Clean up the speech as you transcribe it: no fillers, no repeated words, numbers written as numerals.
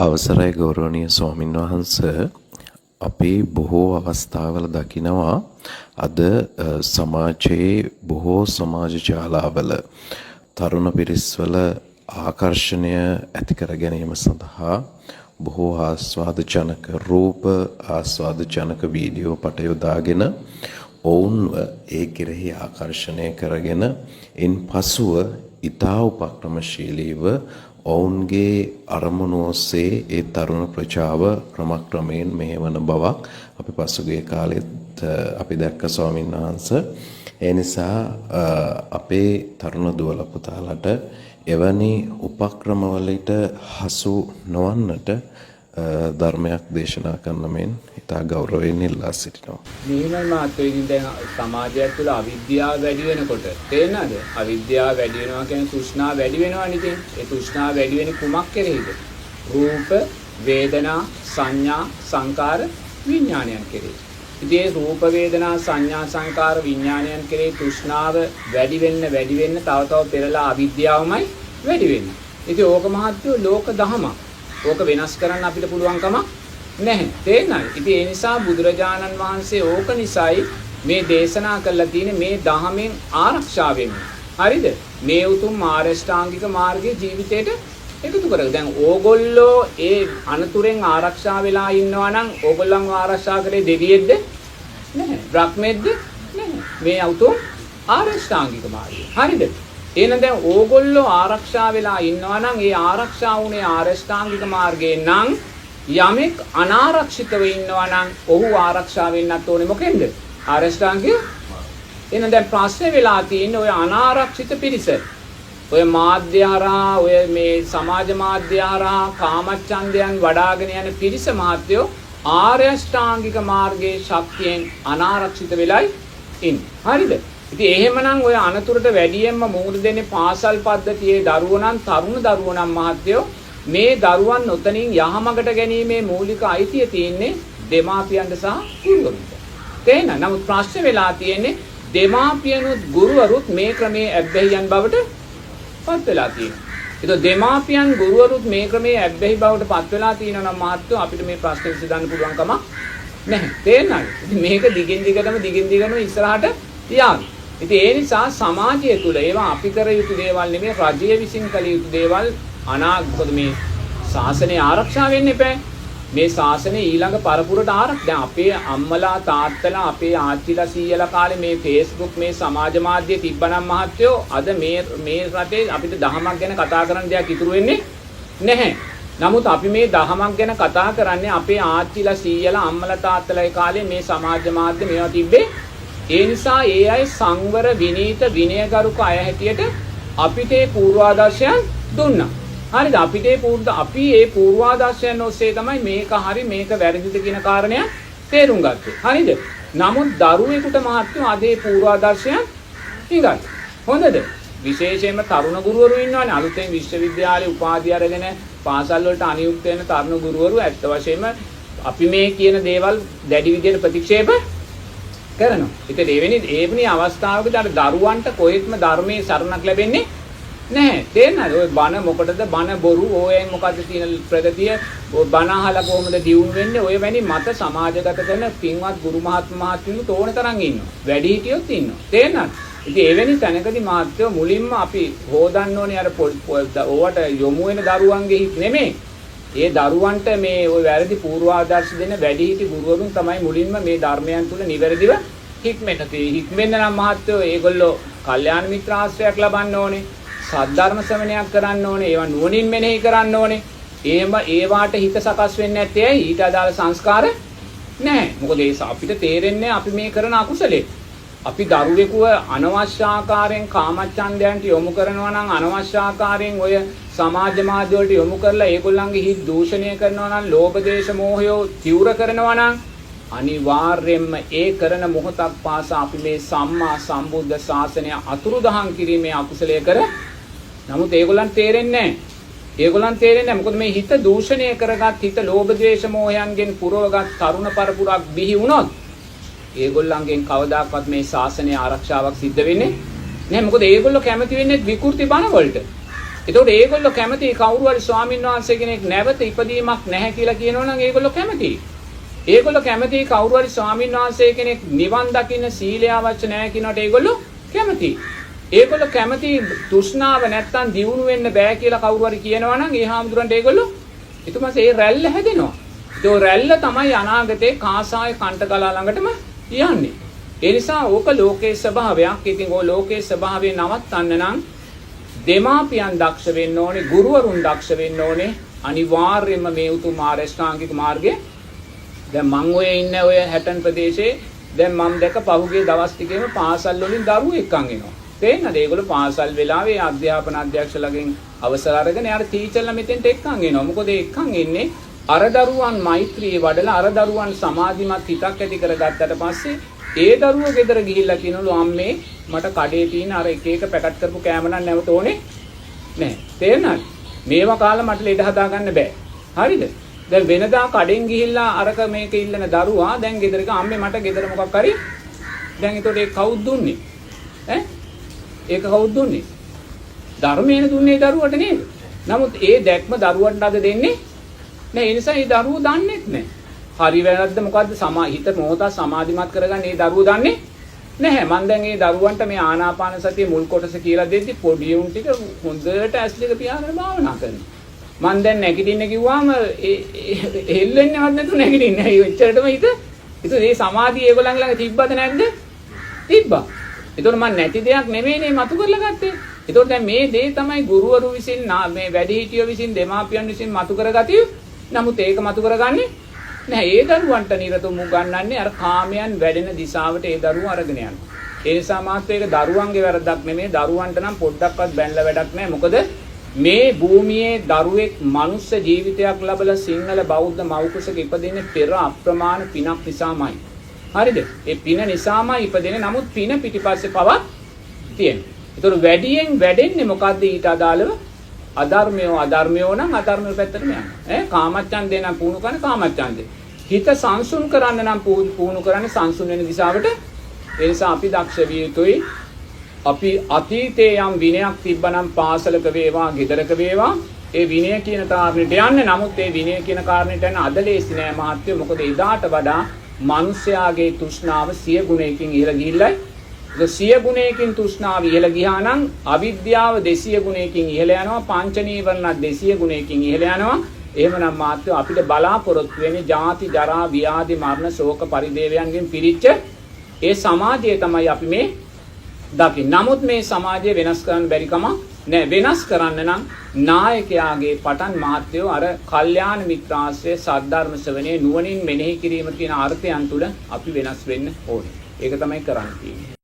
අවසරයි ගෞරවනීය ස්වාමින් වහන්සේ අපි බොහෝ අවස්ථාවල දකිනවා අද සමාජයේ බොහෝ සමාජ ජාලාවල තරුණ පිරිස්වල ආකර්ෂණය ඇති කර ගැනීම සඳහා බොහෝ ආස්වාදජනක රූප ආස්වාදජනක වීඩියෝ පට යොදාගෙන ඔවුන්ව ඒ කෙරෙහි ආකර්ෂණය කරගෙන ඉන් පසුව ඊතා උපක්‍රමශීලීව ඔවුන්ගේ අරමුණු ඔස්සේ ඒ තරුණ ප්‍රජාව ක්‍රමක්‍රමයෙන් මෙහෙවන බවක් අපි පසුගිය කාලෙත් අපි දැක්ක ස්වාමීන් වහන්සේ. ඒ නිසා අපේ තරුණ දුවල පුතාලට එවැනි උපක්‍රමවලට හසු නොවන්නට ධර්මයක් දේශනා කරන මෙන් ඉතා ගෞරවයෙන් ඉල්ලා සිටිනවා. මෙහෙමයි මාත්‍රිකින් දැන් සමාජය තුළ අවිද්‍යාව වැඩි වෙනකොට තේරෙනවද? අවිද්‍යාව වැඩි වෙනවා කියන්නේ තෘෂ්ණාව වැඩි වෙනවනේ ඉතින්. ඒ තෘෂ්ණාව වැඩි වෙන්නේ කුමක් කෙරෙහිද? රූප, වේදනා, සංඥා, සංකාර, විඥානයන් කෙරෙහි. ඉතින් ඒ රූප, වේදනා, සංඥා, සංකාර, විඥානයන් කෙරෙහි තෘෂ්ණාව වැඩි වෙන්න තව තව පෙරලා අවිද්‍යාවමයි වැඩි වෙන්නේ. ඉතින් ඕක මහත්වෝ ලෝක දහමක්. ඕක වෙනස් කරන්න අපිට පුළුවන් කමක් නැහැ. තේරෙනවද? ඉතින් ඒ නිසා බුදුරජාණන් වහන්සේ ඕක නිසායි මේ දේශනා කළා තියෙන්නේ මේ දහමෙන් ආරක්ෂා වෙන්න. හරිද? මේ උතුම් ආරෂ්ඨාංගික මාර්ගයේ ජීවිතේට එකතු කරගන්න. දැන් ඕගොල්ලෝ ඒ අනතුරෙන් ආරක්ෂා වෙලා ඉන්නවා නම් ඕගොල්ලන්ව ආරක්ෂා කරේ දෙවියෙක්ද? නැහැ. බ්‍රහ්මෙක්ද? නැහැ. මේ උතුම් ආරෂ්ඨාංගික මාර්ගය. හරිද? එහෙනම් දැන් ඕගොල්ලෝ ආරක්ෂා වෙලා ඉන්නවා නම් ඒ ආරක්ෂා වුණේ ආරෂ්ඨාංගික මාර්ගයෙන් නම් යමෙක් අනාරක්ෂිතව ඉන්නවා නම් ඔහු ආරක්ෂා වෙන්නත් ඕනේ මොකෙන්ද? ආරෂ්ඨාංගික. එහෙනම් දැන් ප්‍රශ්නේ වෙලා තියෙන්නේ ඔය අනාරක්ෂිත පිරිස. ඔය මාධ්‍ය හරහා ඔය මේ සමාජ මාධ්‍ය හරහා කාමච්ඡන්දයන් වඩාගෙන යන පිරිස මහත්යෝ ආරෂ්ඨාංගික මාර්ගයේ ශක්තියෙන් අනාරක්ෂිත වෙලයි ඉන්නේ. හරිද? ඉතින් එහෙමනම් ඔය අනතුරට වැඩියෙන්ම මුහුණ දෙන්නේ පාසල් පද්ධතියේ දරුවෝ නම් තරුණ දරුවෝ නම් මහත්යෝ මේ දරුවන් නොතනින් යහමගට ගැනීමේ මූලික අයිතිය තියෙන්නේ දෙමාපියන්ට සහ ගුරුවරුන්ට. තේන නමුත් ප්‍රශ්නේ වෙලා තියෙන්නේ දෙමාපියනුත් ගුරුවරුත් මේ ක්‍රමයේ ඇබ්බැහියන් බවට පත් වෙලා තියෙනවා. ඒක දෙමාපියන් ගුරුවරුත් මේ ක්‍රමයේ ඇබ්බැහි බවට පත් වෙලා තියෙනවා නම් මහත්යෝ අපිට මේ ප්‍රශ්නේ විසඳන්න පුළුවන් කමක් නැහැ. තේරෙනවද? ඉතින් මේක දිගින් දිගටම ඉස්සරහට යන්න. ඉතින් ඒ නිසා සමාජය තුළ ඒවා අපි කර යුතු දේවල් නෙමෙයි රජය විසින් කළ යුතු දේවල් මොකද මේ ශාසනය ආරක්ෂා වෙන්න එපා. මේ ශාසනය ඊළඟ පරපුරට දැන් අපේ අම්මලා තාත්තලා අපේ ආච්චිලා සීයලා කාලේ මේ Facebook මේ සමාජ මාධ්‍ය තිබ්බනම් මහත්තයෝ අද මේ රටේ අපිට දහමක් ගැන කතා කරන්න දෙයක් ඉතුරු වෙන්නේ නැහැ. නමුත් අපි මේ දහමක් ගැන කතා කරන්නේ අපේ ආච්චිලා සීයලා අම්මලා තාත්තලා ඒ කාලේ මේ සමාජ මාධ්‍ය මේවා තිබ්බේ. ඒ නිසා ඒ අය සංවර විනීත විනයගරුක අය හැටියට අපිට ඒ පූර්වාදර්ශයන් දුන්නා. හරිද? අපි ඒ පූර්වාදර්ශයන් ඔස්සේ තමයි මේක හරි මේක වැරදිද කියන කාරණය තේරුම් ගත්තේ. හරිද? නමුත් දරුවෙකුට මහත්තුන් අද ඒ පූර්වාදර්ශයන් ඉඟයි. හොඳද? විශේෂයෙන්ම තරුණ ගුරුවරු ඉන්නවනේ අලුතෙන් විශ්වවිද්‍යාලේ උපාධිය අරගෙන පාසල් වලට අනියුක්ත වෙන තරුණ ගුරුවරු ඇත්ත වශයෙන්ම අපි මේ කියන දේවල් දැඩි විදියට ප්‍රතික්ෂේප කරනවා. ඉතින් එවැනි අවස්ථාවකදී අර දරුවන්ට කොහෙත්ම ධර්මයේ සරණක් ලැබෙන්නේ නැහැ. තේරෙනවද? ඔය බන මොකටද බන බොරු ඕයෙන් මොකද්ද තියෙන ප්‍රගතිය ඔය බන අහලා කොහොමද දියුණු වෙන්නේ? ඔය වැනි මත සමාජගත කරන පින්වත් ගුරු මහත්මයාතුන් තෝරන තරම් ඉන්නවා. වැඩි හිටියොත් ඉන්නවා. තේරෙනවද? ඉතින් එවැනි තැනකදී මාත්‍යෝ මුලින්ම අපි හොදන්න ඕනේ අර ඕවට යොමු වෙන දරුවන්ගේ හිත නෙමෙයි. ඒ දරුවන්ට මේ ওই වැරදි පූර්වාදර්ශ දෙන වැඩිහිටි ගුරුවරුන් තමයි මුලින්ම මේ ධර්මයන් තුල නිවැරදිව හික්මෙන්න නම් මහත්වෝ ඒගොල්ලෝ කල්යාණ මිත්‍ර ආශ්‍රයයක් ලබන්න ඕනේ. සද්ධර්ම ශ්‍රවණයක් කරන්න ඕනේ. ඒවා නුවණින් මෙනෙහි කරන්න ඕනේ. ඒවාට හිත සකස් වෙන්නේ නැත්තේ ඇයි? ඊට අදාළ සංස්කාර නැහැ. මොකද ඒ අපිට තේරෙන්නේ අපි මේ කරන අකුසලේ. අපි දරුවෙකුව අනවශ්‍ය ආකාරයෙන් කාමච්ඡන්දයන්ට යොමු කරනවා නම් අනවශ්‍ය ආකාරයෙන් ඔය සමාජ මාධ්‍ය වලට යොමු කරලා ඒගොල්ලන්ගේ හිත් දූෂණය කරනවා නම් ලෝභ දේශ මොහය තීව්‍ර කරනවා නම් අනිවාර්යයෙන්ම ඒ කරන මොහොතක් පාසා අපි මේ සම්මා සම්බුද්ධ ශාසනය අතුරුදහන් කිරීමේ අකුසලය කර. නමුත් ඒගොල්ලන් තේරෙන්නේ නැහැ. මොකද මේ හිත දූෂණය කරගත් හිත ලෝභ ද්වේෂ මොහයන්ගෙන් පුරවගත් තරුණ පරපුරක් බිහි වුණොත් ඒගොල්ලන්ගෙන් කවදාකවත් මේ ශාසනය ආරක්ෂාවක් සිද්ධ වෙන්නේ නැහැ. මොකද ඒගොල්ලෝ කැමති වෙන්නේ විකෘති බණ වලට. ඒතකොට ඒගොල්ලෝ කැමති කවුරු හරි ස්වාමීන් වහන්සේ කෙනෙක් නැවත ඉපදීමක් නැහැ කියලා කියනවනම් ඒගොල්ලෝ කැමතියි. ඒගොල්ලෝ කැමති කවුරු හරි ස්වාමීන් වහන්සේ කෙනෙක් නිවන් දකින්න සීලය අවශ්‍ය නැහැ කියනට ඒගොල්ලෝ කැමතියි. ඒගොල්ලෝ කැමති තෘෂ්ණාව නැත්තම් දියුණු වෙන්න බෑ කියලා කවුරු හරි කියනවනම් ඒ හාමුදුරන්ට ඒගොල්ලෝ ඊටමස ඒ රැල්ල හැදෙනවා. ඒ රැල්ල තමයි අනාගතේ කාසාය කණ්ඨකලා ළඟටම යන්නේ. ඒ නිසා ඕක ලෝකේ ස්වභාවයක්. ඉතින් ඕ ලෝකේ ස්වභාවය නවත්තන්න නම් දෙමාපියන් දක්ෂ වෙන්න ඕනේ, ගුරුවරුන් දක්ෂ වෙන්න ඕනේ. අනිවාර්යයෙන්ම මේ උතුම් ආරෂ්ඨාංගික මාර්ගය දැන් මං ඔය ඉන්න ඔය හැටන් ප්‍රදේශයේ දැන් මම දැක පහුගිය දවස් ටිකේම පාසල් වලින් දරුවෝ එක්කන් එනවා. තේන්නද? ඒගොල්ලෝ පාසල් වෙලාවේ අධ්‍යාපන අධ්‍යක්ෂලගෙන් අවසර අරගෙන යාර ටීචර්ලා මෙතෙන්ට එක්කන් එනවා. මොකද එක්කන් එන්නේ අර දරුවන් මෛත්‍රිය වඩලා අර දරුවන් සමාධිමත් හිතක් ඇති කරගත්තට පස්සේ ඒ දරුවෝ ගෙදර ගිහිල්ලා කියනලු අම්මේ මට කඩේ තියෙන අර එක එක පැකට් කරපු කෑම නම් නැවත ඕනේ නැහැ. තේරෙනවද? මේවා කාලා මට ලෙඩ හදාගන්න බෑ. හරිද? දැන් වෙනදා කඩෙන් ගිහිල්ලා අරක මේක ඉල්ලන දරුවා දැන් ගෙදර ගිහ අම්මේ මට ගෙදර මොකක් හරි දැන් ඒතකොට ඒක කවුද දුන්නේ? ඈ? ඒක කවුද දුන්නේ? ධර්මයෙන් දුන්නේ දරුවට නේද? නමුත් ඒ දැක්ම දරුවන්ට අද දෙන්නේ නෑ. ඒ නිසා ඒ දරුවෝ දන්නේත් නෑ. හරි වැරද්ද මොකද්ද? හිත මොහොත සමාධිමත් කරගන්න ඒ දරුවෝ දන්නේ නැහැ. මම දැන් ඒ දරුවන්ට මේ ආනාපාන සතිය මුල් කොටස කියලා දෙද්දි පොඩි උන් ටික හොඳට ඇස් දෙක පියාගෙන භාවනා කරනවා. මම දැන් නැගිටින්න කිව්වම හෙල්ලෙන්නේවත් නැතුව නැගිටින්නේ. ඒ එච්චරටම හිත. ඒක මේ සමාධිය ඒගොල්ලන් ළඟ තිබ්බද නැද්ද? තිබ්බා. ඒතකොට මම නැති දෙයක් නෙමෙයිනේ මතු කරලා ගත්තේ. ඒතකොට දැන් මේ දේ තමයි ගුරුවරු විසින් මේ වැඩිහිටියෝ විසින් දෙමාපියන් විසින් මතු කරගatiyo. නමුත් ඒක මතු කරගන්නේ නැහැ. ඒ දරුවන්ට නිරතුරුව උගන්වන්නේ අර කාමයන් වැඩෙන දිශාවට ඒ දරුවෝ අරගෙන යනවා. ඒ නිසා මාත් ඒක දරුවන්ගේ වැරද්දක් නෙමෙයි. දරුවන්ට නම් පොඩ්ඩක්වත් බැනලා වැඩක් නැහැ. මොකද මේ භූමියේ දරුවෙක් මනුස්ස ජීවිතයක් ලැබලා සිංහල බෞද්ධ මව්කුසක ඉපදෙන්නේ පෙර අප්‍රමාණ පිනක් නිසාමයි. හරිද? ඒ පින නිසාමයි ඉපදෙන්නේ. නමුත් පින පිටිපස්සේ පවක් තියෙනවා. ඒතර වැඩියෙන් වැඩෙන්නේ මොකද්ද ඊට අදාළව? අධර්මයෝ නම් අධර්මයෝ පැත්තටම යනවා. කාමච්ඡන්දේ නම් පුහුණු කරන කාමච්ඡන්දේ. හිත සංසුන් කරන්න නම් පුහුණු කරන්නේ සංසුන් වෙන දිශාවට. ඒ නිසා අපි දක්ෂ විය යුතුයි. අපි අතීතයේ යම් විනයක් තිබ්බනම් පාසලක වේවා, ගෙදරක වේවා, ඒ විනය කියන කාරණේට යන්නේ. නමුත් ඒ විනය කියන කාරණේට යන අද ලේසි නෑ මහත්තයෝ. මොකද එදාට වඩා මිනිස්යාගේ තෘෂ්ණාව 100 ගුණයකින් ඉහළ ගිහිල්ලයි. 100 ගුණයකින් තෘෂ්ණාව ඉහළ ගියා නම් අවිද්‍යාව 200 ගුණයකින් ඉහළ යනවා. පංච නීවරණ 200 ගුණයකින් ඉහළ යනවා. එහෙමනම් මාත්‍ය අපිට බලාපොරොත්තු වෙන්නේ ජාති ජරා ව්‍යාධි මරණ ශෝක පරිදේවයන්ගෙන් පිරිච්ච ඒ සමාජය තමයි අපි මේ දකින්නේ. නමුත් මේ සමාජය වෙනස් කරන්න බැරි කම නෑ. වෙනස් කරන්න නම් නායකයාගේ පටන් මාත්‍යෝ අර කල්යාණ මිත්‍රාශ්‍රය සද්ධර්ම ශ්‍රවණේ නුවණින් මෙනෙහි කිරීම කියන අර්ථයන් තුල අපි වෙනස් වෙන්න ඕනේ. ඒක තමයි කරන්න තියෙන්නේ.